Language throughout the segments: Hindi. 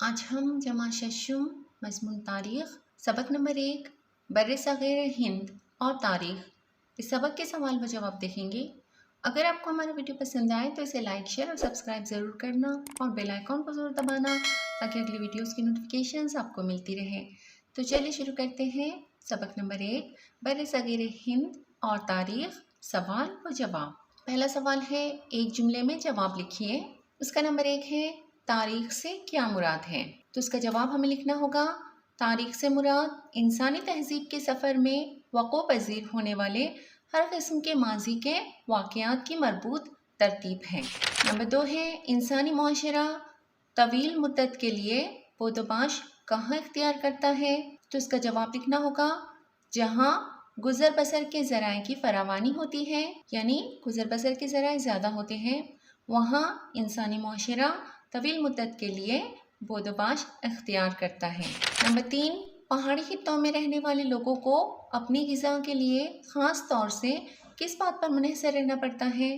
आज हम जमा शशुम मज़मून तारीख़ सबक नंबर 1 बर्र-ए-सग़ीर हिंद और तारीख़। इस सबक के सवाल व जवाब देखेंगे। अगर आपको हमारा वीडियो पसंद आए तो इसे लाइक, शेयर और सब्सक्राइब ज़रूर करना और बेल आइकॉन को ज़रूर दबाना ताकि अगली वीडियोस की नोटिफिकेशंस आपको मिलती रहे। तो चलिए शुरू करते हैं। सबक नंबर 1 बर्र-ए-सग़ीर हिंद और तारीख़, सवाल व जवाब। पहला सवाल है, एक जुमले में जवाब लिखिए। उसका नंबर 1 है, तारीख से क्या मुराद है? तो इसका जवाब हमें लिखना होगा, तारीख से मुराद इंसानी तहजीब के सफ़र में वक़्अ पज़ीर होने वाले हर किस्म के माजी के वाक़यात की मरबूत तरतीब है। नंबर 2 है, इंसानी मुआशरा तवील मुद्दत के लिए पोदोबाश कहाँ इख्तियार करता है? तो इसका जवाब लिखना होगा, जहाँ गुज़र बसर के ज़राए की फरावानी होती है, यानी गुज़र बसर के ज़राए ज़्यादा होते हैं, वहाँ इंसानी मुआशरा तवील मुद्दत के लिए बोदोबाश इख्तियार करता है। नंबर 3, पहाड़ी खित्तों में रहने वाले लोगों को अपनी ग़िज़ा के लिए ख़ास तौर से किस बात पर मुनहसर रहना पड़ता है?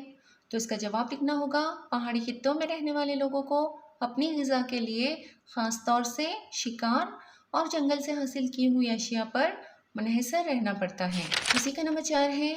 तो इसका जवाब लिखना होगा, पहाड़ी खित्तों में रहने वाले लोगों को अपनी ग़िज़ा के लिए ख़ास तौर से शिकार और जंगल से हासिल की हुई अशिया पर मुनहसर रहना पड़ता है। इसी का नंबर 4 है,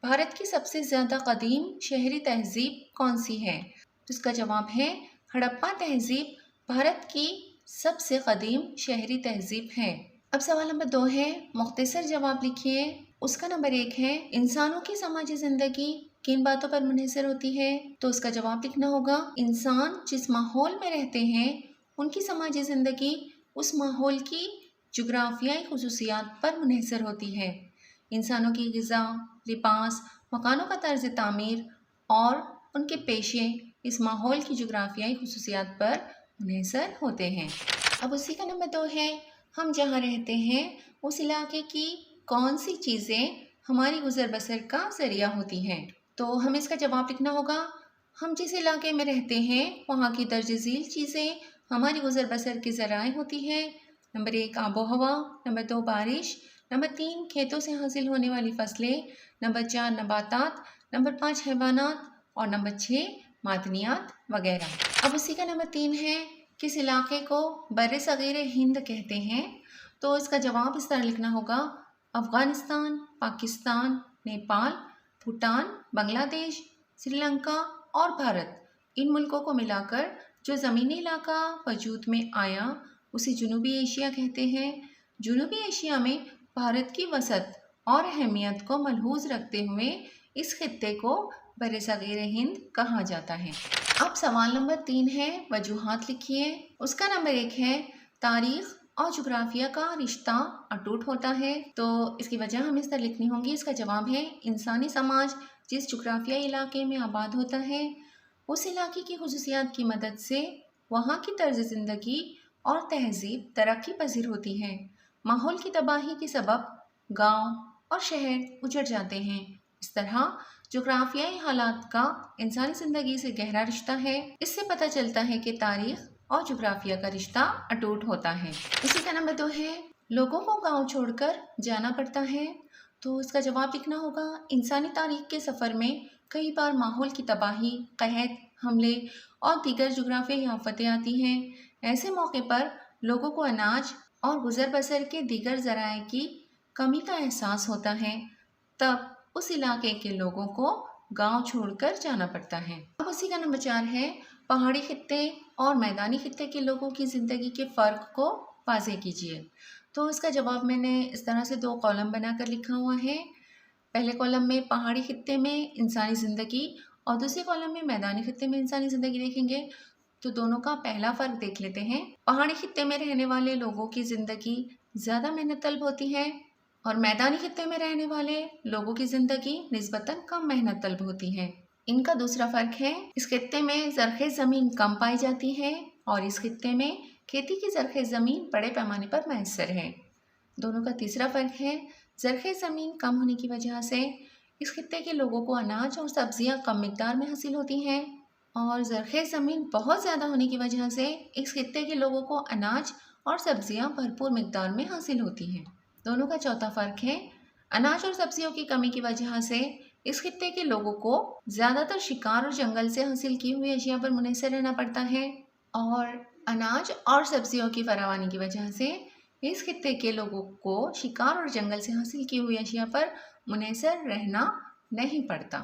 भारत की सबसे ज़्यादा कदीम शहरी तहज़ीब कौन सी है? तो इसका जवाब है, हड़प्पा तहज़ीब भारत की सबसे कदीम शहरी तहज़ीब है। अब सवाल नंबर 2 है, मुख्तसर जवाब लिखिए। उसका नंबर 1 है, इंसानों की समाजी ज़िंदगी किन बातों पर मुनहसर होती है? तो उसका जवाब लिखना होगा, इंसान जिस माहौल में रहते हैं उनकी समाजी ज़िंदगी उस माहौल की जुग्राफियाई खुसूसियात पर मुनहसर होती है। इंसानों की ग़िज़ा, लिबास, मकानों का तर्ज़ तामीर और उनके पेशे इस माहौल की जुग्राफियाई खुसूसियात पर मुनहसर होते हैं। अब उसी का नंबर 2 है, हम जहाँ रहते हैं उस इलाके की कौन सी चीज़ें हमारी गुज़र बसर का ज़रिया होती हैं? तो हमें इसका जवाब लिखना होगा, हम जिस इलाके में रहते हैं वहाँ की दर्ज झील चीज़ें हमारी गुज़र बसर के ज़राए होती हैं। नंबर 1 आबो हवा, नंबर 2 बारिश, नंबर 3 खेतों से हासिल होने वाली फसलें, नंबर 4 नबातात, नंबर 5 हैवानात और नंबर 6 मादनियात वगैरह। अब उसी का नंबर 3 है, किस इलाके को बर्र-ए-सग़ीर हिंद कहते हैं? तो इसका जवाब इस तरह लिखना होगा, अफ़गानिस्तान, पाकिस्तान, नेपाल, भूटान, बांग्लादेश, श्रीलंका और भारत, इन मुल्कों को मिलाकर जो ज़मीनी इलाका वजूद में आया उसे जनूबी एशिया कहते हैं। जनूबी एशिया में भारत की वसत और अहमियत को मलहूज़ रखते हुए इस खित्ते को बर्र-ए-सग़ीर हिंद कहा जाता है। अब सवाल नंबर 3 है, वजूहात लिखिए। उसका नंबर 1 है, तारीख़ और जुग्राफिया का रिश्ता अटूट होता है। तो इसकी वजह हमें इस तरह लिखनी होगी। इसका जवाब है, इंसानी समाज जिस जुग्राफियाई इलाके में आबाद होता है उस इलाके की खुसूसियात की मदद से वहाँ की तर्ज ज़िंदगी और तहज़ीब तरक्की पज़ीर होती है। माहौल की तबाही के सबब गाँव और शहर उजड़ जाते हैं। इस तरह जोग्राफियाई हालात का इंसानी ज़िंदगी से गहरा रिश्ता है। इससे पता चलता है कि तारीख़ और जोग्राफिया का रिश्ता अटूट होता है। इसी का नंबर 2 है, लोगों को गांव छोड़कर जाना पड़ता है। तो इसका जवाब लिखना होगा, इंसानी तारीख़ के सफ़र में कई बार माहौल की तबाही, क़हत, हमले और दीगर जोग्राफियाई आफ़तें आती हैं। ऐसे मौके पर लोगों को अनाज और गुज़र बसर के दीगर ज़राए की कमी का एहसास होता है। तब उस इलाके के लोगों को गांव छोड़कर जाना पड़ता है। अब उसी का नंबर 4 है, पहाड़ी खित्ते और मैदानी खित्ते के लोगों की ज़िंदगी के फ़र्क को वाज़ेह कीजिए। तो इसका जवाब मैंने इस तरह से 2 कॉलम बनाकर लिखा हुआ है। पहले कॉलम में पहाड़ी खित्ते में इंसानी ज़िंदगी और दूसरे कॉलम में मैदानी खित्ते में इंसानी ज़िंदगी देखेंगे। तो दोनों का पहला फ़र्क देख लेते हैं। पहाड़ी खित्ते में रहने वाले लोगों की ज़िंदगी ज़्यादा मेहनत तलब होती है और मैदानी खित्ते में रहने वाले लोगों की ज़िंदगी निस्बतन कम मेहनत तलब होती है। इनका दूसरा फ़र्क है, इस खित्ते में ज़रख़ेज़ ज़मीन कम पाई जाती है और इस खित्ते में खेती की ज़रख़ेज़ ज़मीन बड़े पैमाने पर मैसर है। दोनों का तीसरा फ़र्क है, ज़रख़ेज़ ज़मीन कम होने की वजह से इस खित्ते के लोगों को अनाज और सब्ज़ियाँ कम मिक़दार में हासिल होती हैं और ज़रख़ेज़ ज़मीन बहुत ज़्यादा होने की वजह से इस खित्ते के लोगों को अनाज और सब्ज़ियाँ भरपूर मिक़दार में हासिल होती हैं। दोनों का चौथा फ़र्क है, अनाज और सब्जियों की कमी की वजह से इस खित्ते के लोगों को ज़्यादातर शिकार और जंगल से हासिल की हुई अशिया पर मुनहसर रहना पड़ता है और अनाज और सब्जियों की फरावानी की वजह से इस खित्ते के लोगों को शिकार और जंगल से हासिल की हुई अशिया पर मुनहसर रहना नहीं पड़ता।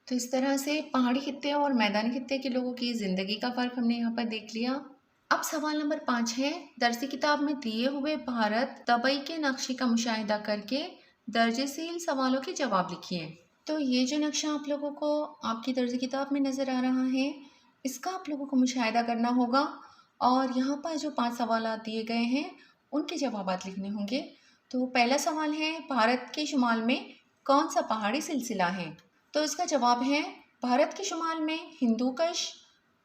तो इस तरह से पहाड़ी खित्ते और मैदानी खित्ते के लोगों की ज़िंदगी का फ़र्क हमने यहाँ पर देख लिया। अब सवाल नंबर 5 है, दरसी किताब में दिए हुए भारत तबई के नक्शे का मुशाहिदा करके दर्जशील सवालों के जवाब लिखिए। तो ये जो नक्शा आप लोगों को आपकी दर्जी किताब में नज़र आ रहा है, इसका आप लोगों को मुशाहिदा करना होगा और यहाँ पर जो 5 सवाल दिए गए हैं उनके जवाब लिखने होंगे। तो पहला सवाल है, भारत के शुमाल में कौन सा पहाड़ी सिलसिला है? तो इसका जवाब है, भारत के शुमाल में हिंदुकुश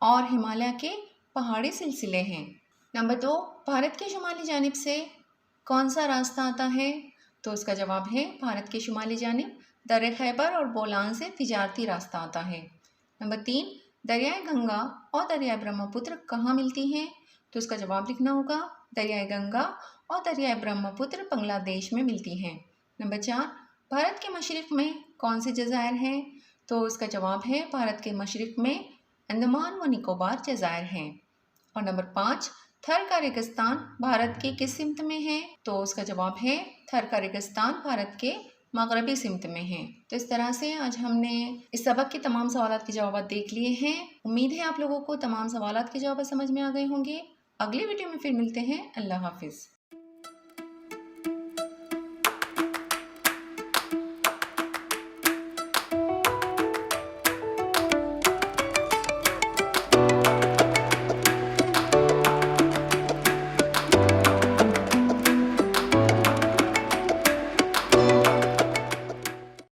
और हिमालय के पहाड़ी सिलसिले हैं। नंबर 2, भारत के शुमाली जानिब से कौन सा रास्ता आता है? तो इसका जवाब है, भारत के शुमाली जानिब दर्रे खैबर और बोलान से तिजारती रास्ता आता है। नंबर 3, दरियाए गंगा और दरियाए ब्रह्मपुत्र कहाँ मिलती हैं? तो इसका जवाब लिखना होगा, दरियाए गंगा और दरियाए ब्रह्मपुत्र बांग्लादेश में मिलती हैं। नंबर 4, भारत के मशरिक़ में कौन से जज़ायर हैं? तो इसका जवाब है, भारत के मशरिक़ में अंडमान व निकोबार जज़ायर हैं। और नंबर 5, थर का रेगिस्तान भारत के किस सिमत में है? तो उसका जवाब है, थर का रेगिस्तान भारत के मगरबी सिमत में है। तो इस तरह से आज हमने इस सबक के तमाम सवालात के जवाब देख लिए हैं। उम्मीद है आप लोगों को तमाम सवालात के जवाब समझ में आ गए होंगे। अगली वीडियो में फिर मिलते हैं। अल्लाह हाफिज़।